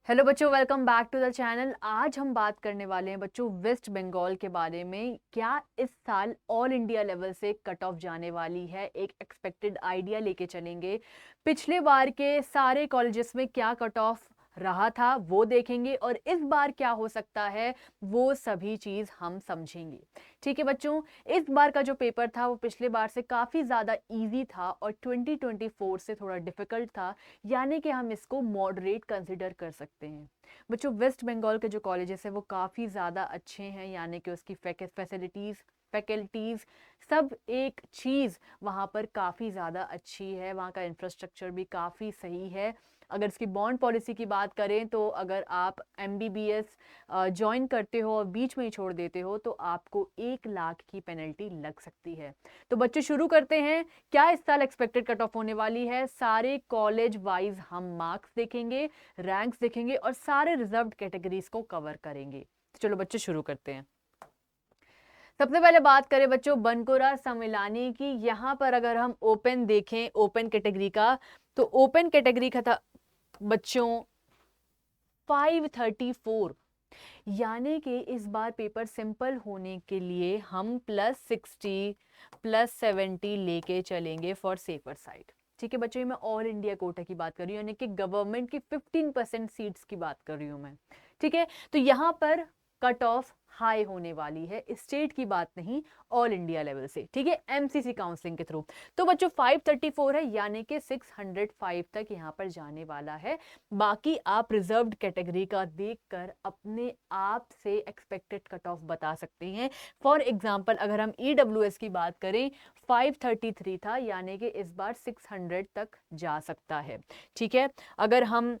Hello बच्चों, welcome back to the channel. आज हम बात करने वाले हैं बच्चों वेस्ट बंगाल के बारे में। क्या इस साल ऑल इंडिया लेवल से कट ऑफ जाने वाली है, एक एक्सपेक्टेड आइडिया लेके चलेंगे। पिछले बार के सारे कॉलेजेस में क्या कट ऑफ रहा था वो देखेंगे और इस बार क्या हो सकता है वो सभी चीज हम समझेंगे। ठीक है बच्चों, इस बार का जो पेपर था वो पिछले बार से काफी ज्यादा इजी था और 2024 से थोड़ा डिफिकल्ट था, यानी कि हम इसको मॉडरेट कंसिडर कर सकते हैं। बच्चों, वेस्ट बंगाल के जो कॉलेजेस हैं वो काफ़ी ज़्यादा अच्छे हैं, यानी कि उसकी फैकल्टीज़ सब एक चीज़ वहाँ पर काफ़ी ज़्यादा अच्छी है। वहाँ का इंफ्रास्ट्रक्चर भी काफ़ी सही है। अगर इसकी बॉन्ड पॉलिसी की बात करें तो अगर आप MBBS ज्वाइन करते हो और बीच में ही छोड़ देते हो तो आपको 1 लाख की पेनल्टी लग सकती है। तो बच्चों शुरू करते हैं। क्या इस साल एक्सपेक्टेड कट ऑफ होने वाली है, सारे कॉलेज वाइज हम मार्क्स देखेंगे, रैंक्स देखेंगे और सारे रिजर्व्ड कैटेगरीज को कवर करेंगे। तो चलो बच्चों शुरू करते हैं। सबसे पहले बात करें बच्चों बनकुरा सम्मिलानी की। यहाँ पर अगर हम ओपन देखें, ओपन कैटेगरी का, तो ओपन कैटेगरी का था बच्चों 534, यानी कि इस बार पेपर सिंपल होने के लिए हम +60 +70 लेके चलेंगे फॉर सेफर साइड। ठीक है बच्चों, ये मैं ऑल इंडिया कोटा की बात कर रही हूँ, यानी कि गवर्नमेंट की 15% सीट्स की बात कर रही हूँ मैं। ठीक है, तो यहाँ पर कट ऑफ हाई होने वाली है, स्टेट की बात नहीं, ऑल इंडिया लेवल से। ठीक है, MCC काउंसलिंग के थ्रू। तो बच्चों 534 है, यानी कि 605 तक यहाँ पर जाने वाला है। बाकी आप रिजर्व्ड कैटेगरी का देखकर अपने आप से एक्सपेक्टेड कट ऑफ बता सकते हैं। फॉर एग्जांपल अगर हम EWS की बात करें, 533 था, यानी कि इस बार 600 तक जा सकता है। ठीक है, अगर हम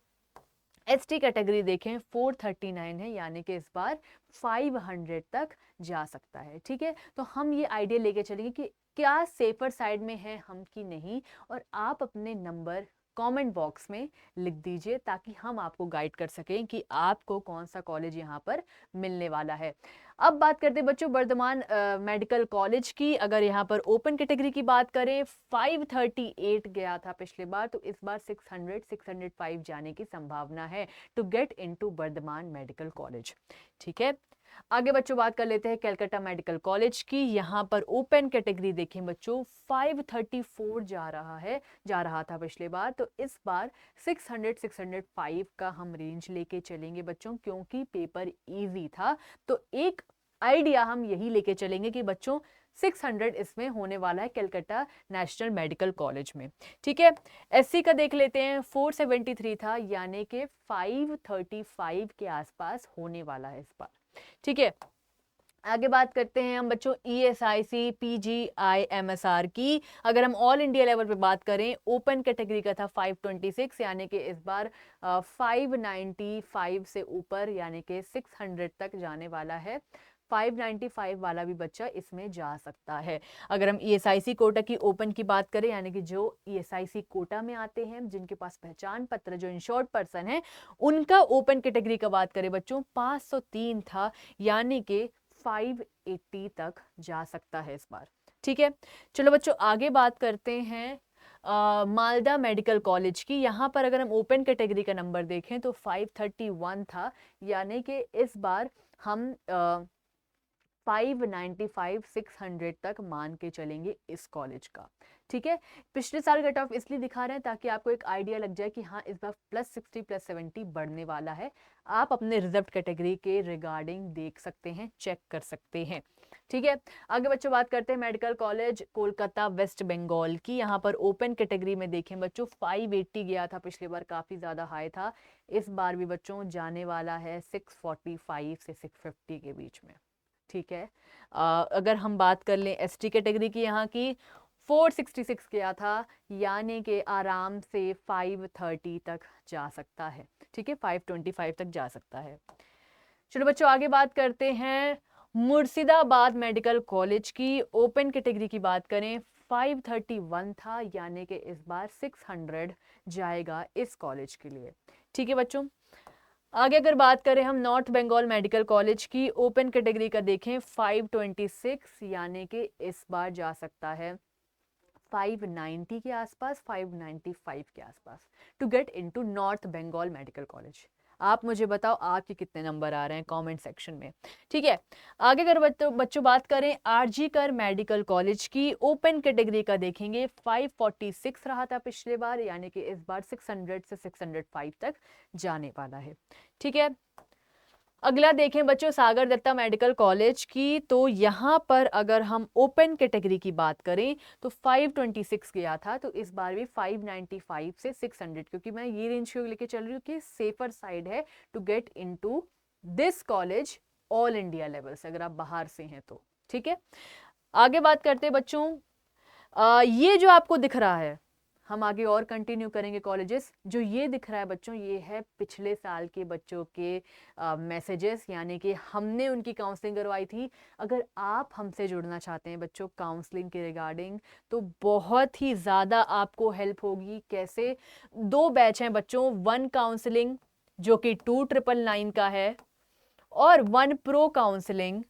ST कैटेगरी देखें 439 है, यानी कि इस बार 500 तक जा सकता है। ठीक है, तो हम ये आइडिया लेके चलेंगे कि क्या सेफर साइड में है हम कि नहीं, और आप अपने नंबर कमेंट बॉक्स में लिख दीजिए ताकि हम आपको गाइड कर सकें कि आपको कौन सा कॉलेज यहाँ पर मिलने वाला है। अब बात करते हैं बच्चों वर्धमान मेडिकल कॉलेज की। अगर यहाँ पर ओपन कैटेगरी की बात करें, 538 गया था पिछले बार, तो इस बार 600 605 जाने की संभावना है to get into Vardhman medical college. ठीक है, आगे बच्चों बात कर लेते हैं कलकत्ता मेडिकल कॉलेज की। यहाँ पर ओपन कैटेगरी देखें बच्चों, 534 जा रहा था पिछले बार, तो इस बार 600 605 का हम रेंज लेके चलेंगे बच्चों, क्योंकि पेपर इजी था। तो एक आइडिया हम यही लेके चलेंगे कि बच्चों 600 इसमें होने वाला है कलकत्ता नेशनल मेडिकल कॉलेज में। ठीक है, SC का देख लेते हैं, 473 था, यानी कि 535 के आसपास होने वाला है इस बार। ठीक है, आगे बात करते हैं हम बच्चों ESIC PGI-MSR की। अगर हम ऑल इंडिया लेवल पे बात करें, ओपन कैटेगरी का था 526, यानी कि इस बार 595 से ऊपर, यानी कि 600 तक जाने वाला है। 595 वाला भी बच्चा इसमें जा सकता है। अगर हम ESIC कोटा की ओपन की बात करें, यानी कि जो ESIC कोटा में आते हैं, जिनके पास पहचान पत्र, जो इंश्योर्ड पर्सन है, उनका ओपन कैटेगरी का बात करें बच्चों 503 था, यानी कि 580 तक जा सकता है इस बार। ठीक है, चलो बच्चों आगे बात करते हैं मालदा मेडिकल कॉलेज की। यहाँ पर अगर हम ओपन कैटेगरी का नंबर देखें तो 531 था, यानी कि इस बार हम 595 600 तक मान के चलेंगे इस कॉलेज का। ठीक है, पिछले साल कट ऑफ इसलिए दिखा रहे हैं ताकि आपको एक आइडिया लग जाए कि हाँ इस बार +60 +70 बढ़ने वाला है। आप अपने रिजर्व कैटेगरी के रिगार्डिंग देख सकते हैं, चेक कर सकते हैं। ठीक है, आगे बच्चों बात करते हैं medical college Kolkata West Bengal की। यहाँ पर ओपन कैटेगरी में देखें बच्चों 580 गया था पिछले बार, काफी ज्यादा हाई था। इस बार भी बच्चों जाने वाला है 645 से 650 के बीच में। ठीक है, अगर हम बात कर लें ST कैटेगरी की, यहाँ की 466 किया था, यानी कि आराम से 530 तक जा सकता है। ठीक है, 525 तक जा सकता है। चलो बच्चों आगे बात करते हैं मुर्शिदाबाद मेडिकल कॉलेज की। ओपन कैटेगरी की बात करें, 531 था, यानी कि इस बार 600 जाएगा इस कॉलेज के लिए। ठीक है बच्चों, आगे अगर बात करें हम नॉर्थ बंगाल मेडिकल कॉलेज की, ओपन कैटेगरी का देखें 526, यानी कि इस बार जा सकता है 590 के आसपास, 595 के आसपास to get into North Bengal medical college. आप मुझे बताओ आपके कितने नंबर आ रहे हैं कमेंट सेक्शन में। ठीक है, आगे अगर बच्चों बात करें आरजी कर मेडिकल कॉलेज की, ओपन कैटेगरी का देखेंगे 546 रहा था पिछले बार, यानी कि इस बार 600 से 605 तक जाने वाला है। ठीक है, अगला देखें बच्चों सागर दत्ता मेडिकल कॉलेज की, तो यहाँ पर अगर हम ओपन कैटेगरी की बात करें तो 526 गया था, तो इस बार भी 595 से 600, क्योंकि मैं ये रेंज को लेके चल रही हूँ कि सेफर साइड है to get into this college all India level से, अगर आप बाहर से हैं तो। ठीक है, आगे बात करते हैं बच्चों, ये जो आपको दिख रहा है, हम आगे और कंटिन्यू करेंगे कॉलेजेस। जो ये दिख रहा है बच्चों, ये है पिछले साल के बच्चों के मैसेजेस, यानी कि हमने उनकी काउंसलिंग करवाई थी। अगर आप हमसे जुड़ना चाहते हैं बच्चों काउंसलिंग के रिगार्डिंग, तो बहुत ही ज़्यादा आपको हेल्प होगी। कैसे? 2 बैच हैं बच्चों, 1 काउंसलिंग जो कि 2999 का है, और 1 प्रो काउंसलिंग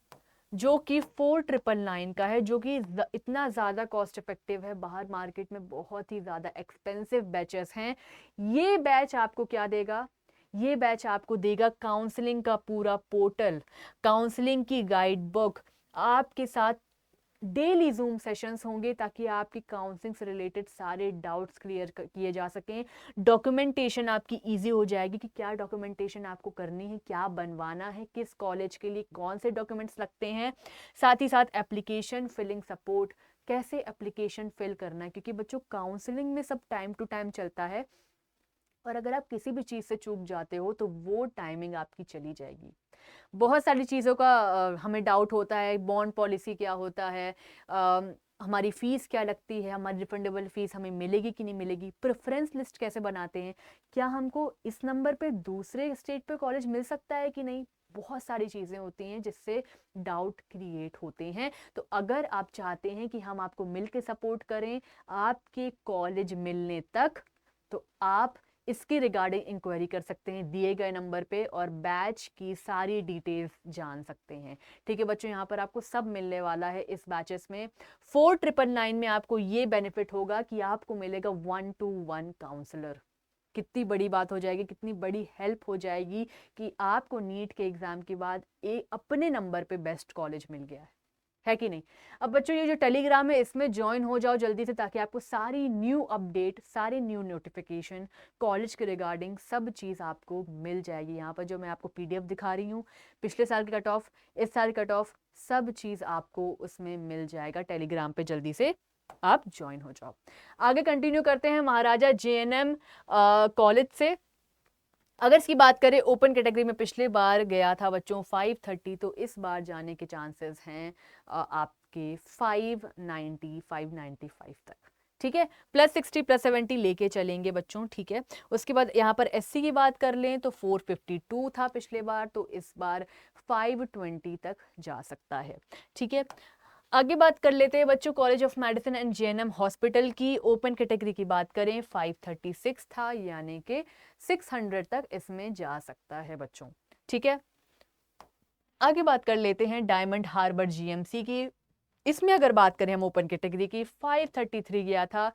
जो कि 4999 का है, जो कि इतना ज़्यादा कॉस्ट इफेक्टिव है। बाहर मार्केट में बहुत ही ज़्यादा एक्सपेंसिव बैचेस हैं। ये बैच आपको क्या देगा? ये बैच आपको देगा काउंसलिंग का पूरा पोर्टल, काउंसलिंग की गाइड बुक, आपके साथ डेली जूम सेशंस होंगे ताकि आपकी काउंसलिंग से रिलेटेड सारे डाउट्स क्लियर किए जा सकें। डॉक्यूमेंटेशन आपकी इजी हो जाएगी कि क्या डॉक्यूमेंटेशन आपको करनी है, क्या बनवाना है, किस कॉलेज के लिए कौन से डॉक्यूमेंट्स लगते हैं। साथ ही साथ एप्लीकेशन फिलिंग सपोर्ट, कैसे एप्लीकेशन फिल करना है, क्योंकि बच्चों काउंसलिंग में सब टाइम टू टाइम चलता है, और अगर आप किसी भी चीज़ से चूक जाते हो तो वो टाइमिंग आपकी चली जाएगी। बहुत सारी चीज़ों का हमें डाउट होता है, बॉन्ड पॉलिसी क्या होता है, हमारी फ़ीस क्या लगती है, हमारी रिफंडेबल फ़ीस हमें मिलेगी कि नहीं मिलेगी, प्रेफरेंस लिस्ट कैसे बनाते हैं, क्या हमको इस नंबर पे दूसरे स्टेट पे कॉलेज मिल सकता है कि नहीं। बहुत सारी चीज़ें होती हैं जिससे डाउट क्रिएट होते हैं। तो अगर आप चाहते हैं कि हम आपको मिल के सपोर्ट करें आपके कॉलेज मिलने तक, तो आप इसकी रिगार्डिंग इंक्वायरी कर सकते हैं दिए गए नंबर पे, और बैच की सारी डिटेल्स जान सकते हैं। ठीक है बच्चों, यहाँ पर आपको सब मिलने वाला है इस बैचेस में। 4999 में आपको ये बेनिफिट होगा कि आपको मिलेगा 1-to-1 काउंसलर। कितनी बड़ी बात हो जाएगी, कितनी बड़ी हेल्प हो जाएगी कि आपको नीट के एग्जाम के बाद अपने नंबर पे बेस्ट कॉलेज मिल गया है कि नहीं। अब बच्चों ये जो टेलीग्राम है इसमें ज्वाइन हो जाओ जल्दी से, ताकि आपको सारी न्यू अपडेट, सारी न्यू नोटिफिकेशन कॉलेज के रिगार्डिंग सब चीज़ आपको मिल जाएगी। यहाँ पर जो मैं आपको पीडीएफ दिखा रही हूँ, पिछले साल की कट ऑफ, इस साल कट ऑफ, सब चीज़ आपको उसमें मिल जाएगा। टेलीग्राम पे जल्दी से आप ज्वाइन हो जाओ। आगे कंटिन्यू करते हैं महाराजा JNM कॉलेज से। अगर इसकी बात करें ओपन कैटेगरी में पिछले बार गया था बच्चों 530, तो इस बार जाने के चांसेस हैं आपके 590 595 तक। ठीक है, +60 +70 लेके चलेंगे बच्चों। ठीक है, उसके बाद यहाँ पर SC की बात कर लें तो 452 था पिछले बार, तो इस बार 520 तक जा सकता है। ठीक है, आगे बात कर लेते हैं बच्चों college of medicine and JNM hospital की। ओपन कैटेगरी की बात करें 536 था, यानी कि 600 तक इसमें जा सकता है बच्चों। ठीक है, आगे बात कर लेते हैं डायमंड हार्बर GMC की। इसमें अगर बात करें हम ओपन कैटेगरी की, 533 गया था।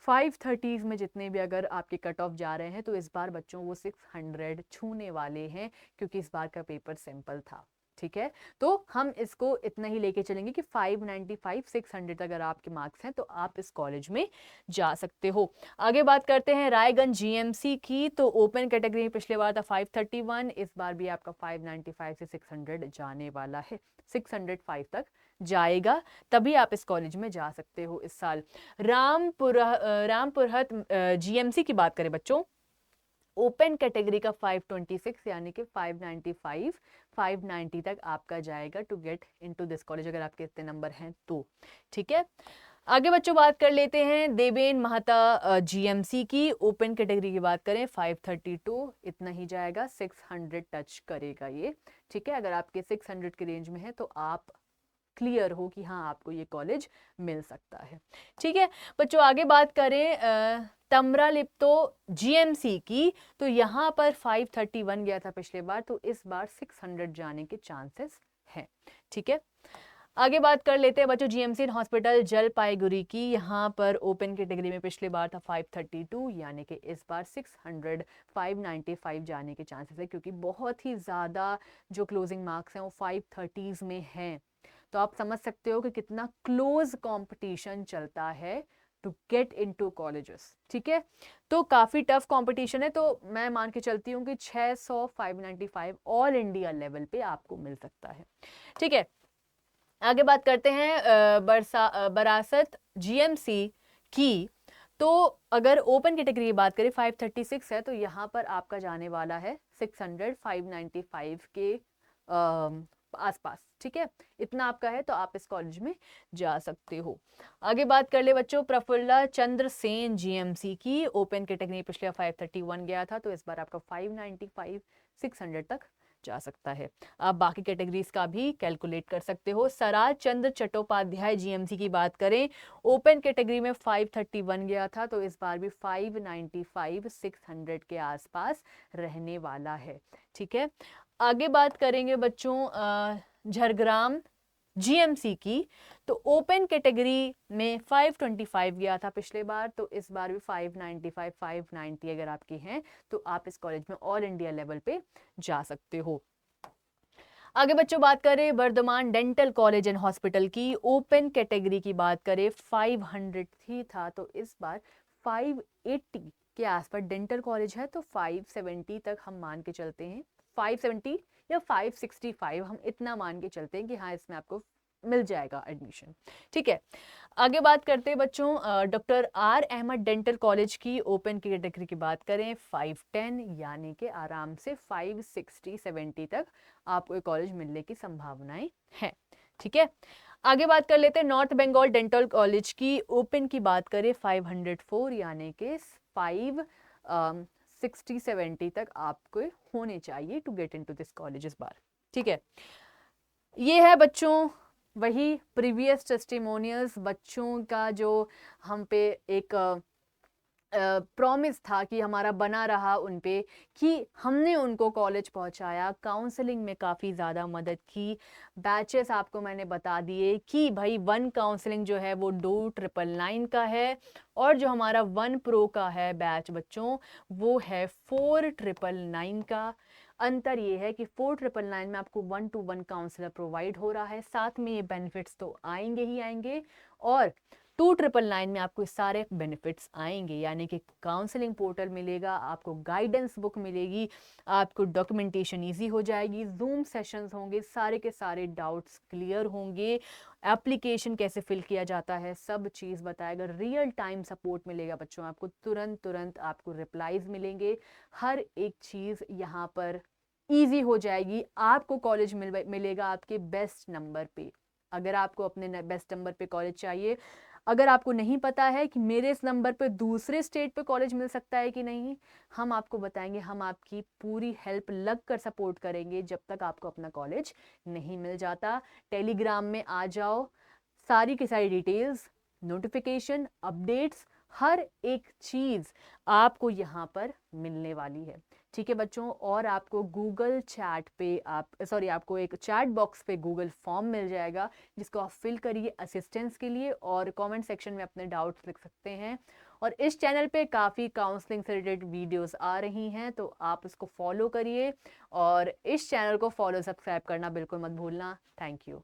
530 में जितने भी अगर आपके कट ऑफ जा रहे हैं, तो इस बार बच्चों वो 600 छूने वाले हैं, क्योंकि इस बार का पेपर सिंपल था। ठीक है, तो हम इसको इतना ही लेके चलेंगे कि 595 600 अगर आपके मार्क्स हैं तो आप इस कॉलेज में जा सकते हो। आगे बात करते हैं रायगंज GMC की। तो ओपन कैटेगरी में पिछले बार था 531, इस बार भी आपका 595 से 600 जाने वाला है, 605 तक जाएगा, तभी आप इस कॉलेज में जा सकते हो इस साल। रामपुरहट GMC की बात करें बच्चों, ओपन कैटेगरी का 526, यानी कि 595 590 तक आपका जाएगा to get into this college, अगर आपके इतने नंबर हैं तो। ठीक है, आगे बच्चों बात कर लेते हैं देवेन महता GMC की। ओपन कैटेगरी की बात करें 532, इतना ही जाएगा, 600 टच करेगा ये। ठीक है, अगर आपके 600 के रेंज में है तो आप क्लियर हो कि हाँ आपको ये कॉलेज मिल सकता है। ठीक है बच्चों, आगे बात करें तमरालिप्तो GMC की, तो यहाँ पर 531 गया था पिछले बार, तो इस बार 600 जाने के चांसेस हैं। ठीक है, आगे बात कर लेते हैं बच्चों जीएमसी हॉस्पिटल जलपाईगुड़ी की। यहाँ पर ओपन कैटेगरी में पिछली बार था 532, यानी कि इस बार 600 595 जाने के चांसेस है, क्योंकि बहुत ही ज़्यादा जो क्लोजिंग मार्क्स हैं वो 530s में हैं। तो आप समझ सकते हो कि कितना क्लोज कंपटीशन चलता है टू गेट इनटू कॉलेजेस। ठीक है, तो काफ़ी टफ कंपटीशन है। तो मैं मान के चलती हूँ कि 600 595 ऑल इंडिया लेवल पे आपको मिल सकता है। ठीक है, आगे बात करते हैं बरासत जीएमसी की। तो अगर ओपन कैटेगरी की बात करें 536 है, तो यहाँ पर आपका जाने वाला है 600 595 के आसपास। ठीक है, इतना आपका है तो आप इस कॉलेज में जा सकते हो। आगे बात कर ले बच्चों प्रफुल्ला चंद्र सेन जीएमसी की। ओपन कैटेगरी पिछले 531 गया था, तो इस बार आपका 595 600 तक जा सकता है। आप बाकी कैटेगरीज का भी कैलकुलेट कर सकते हो। सराज चंद्र चट्टोपाध्याय जीएमसी की बात करें, ओपन कैटेगरी में 531 गया था, तो इस बार भी 595 600 के आसपास रहने वाला है। ठीक है, आगे बात करेंगे बच्चों झरग्राम जीएमसी की। तो ओपन कैटेगरी में 525 गया था पिछले बार, तो इस बार भी 595 590 अगर आपकी हैं तो आप इस कॉलेज में ऑल इंडिया लेवल पे जा सकते हो। आगे बच्चों बात करें Bardhaman dental college and hospital की। ओपन कैटेगरी की बात करें 500 ही था, तो इस बार 580 के आसपास डेंटल कॉलेज है, तो 570 तक हम मान के चलते हैं। 570 या 565 हम इतना मान के चलते हैं कि हाँ इसमें आपको मिल जाएगा एडमिशन। ठीक है, आगे बात करते हैं बच्चों doctor R Ahmed dental college की। ओपन की कैटेगरी की बात करें 510, यानी कि आराम से 560 70 तक आपको कॉलेज मिलने की संभावनाएं हैं। ठीक है, आगे बात कर लेते हैं नॉर्थ बंगाल डेंटल कॉलेज की। ओपन की बात करें 504, यानी कि 560 70 तक आपको होने चाहिए to get into this college इस बार। ठीक है, ये है बच्चों वही प्रीवियस टेस्टिमोनियल्स, बच्चों का जो हम पे एक प्रॉमिस था कि हमारा बना रहा उन पे, कि हमने उनको कॉलेज पहुंचाया, काउंसलिंग में काफ़ी ज़्यादा मदद की। बैचेस आपको मैंने बता दिए कि भाई 1 काउंसलिंग जो है वो 2999 का है, और जो हमारा 1 प्रो का है बैच बच्चों वो है 4999 का। अंतर ये है कि 4999 में आपको 1-to-1 काउंसलर प्रोवाइड हो रहा है, साथ में ये बेनिफिट्स तो आएंगे ही आएंगे, और 2999 में आपको सारे बेनिफिट्स आएंगे, यानी कि काउंसलिंग पोर्टल मिलेगा, आपको गाइडेंस बुक मिलेगी, आपको डॉक्यूमेंटेशन इजी हो जाएगी, जूम सेशंस होंगे, सारे के सारे डाउट्स क्लियर होंगे, एप्लीकेशन कैसे फिल किया जाता है सब चीज़ बताएगा, रियल टाइम सपोर्ट मिलेगा बच्चों, आपको तुरंत आपको रिप्लाईज मिलेंगे, हर एक चीज़ यहाँ पर ईजी हो जाएगी। आपको कॉलेज मिलेगा आपके बेस्ट नंबर पे। अगर आपको अपने बेस्ट नंबर पे कॉलेज चाहिए, अगर आपको नहीं पता है कि मेरे इस नंबर पे दूसरे स्टेट पे कॉलेज मिल सकता है कि नहीं, हम आपको बताएंगे, हम आपकी पूरी हेल्प लग कर सपोर्ट करेंगे जब तक आपको अपना कॉलेज नहीं मिल जाता। टेलीग्राम में आ जाओ, सारी की सारी डिटेल्स, नोटिफिकेशन, अपडेट्स, हर एक चीज़ आपको यहाँ पर मिलने वाली है। ठीक है बच्चों, और आपको गूगल चैट पे आपको एक चैट बॉक्स पे गूगल फॉर्म मिल जाएगा, जिसको आप फिल करिए असिस्टेंस के लिए, और कमेंट सेक्शन में अपने डाउट्स लिख सकते हैं। और इस चैनल पे काफ़ी काउंसलिंग से रिलेटेड वीडियोस आ रही हैं, तो आप इसको फॉलो करिए, और इस चैनल को फॉलो सब्सक्राइब करना बिल्कुल मत भूलना। Thank you.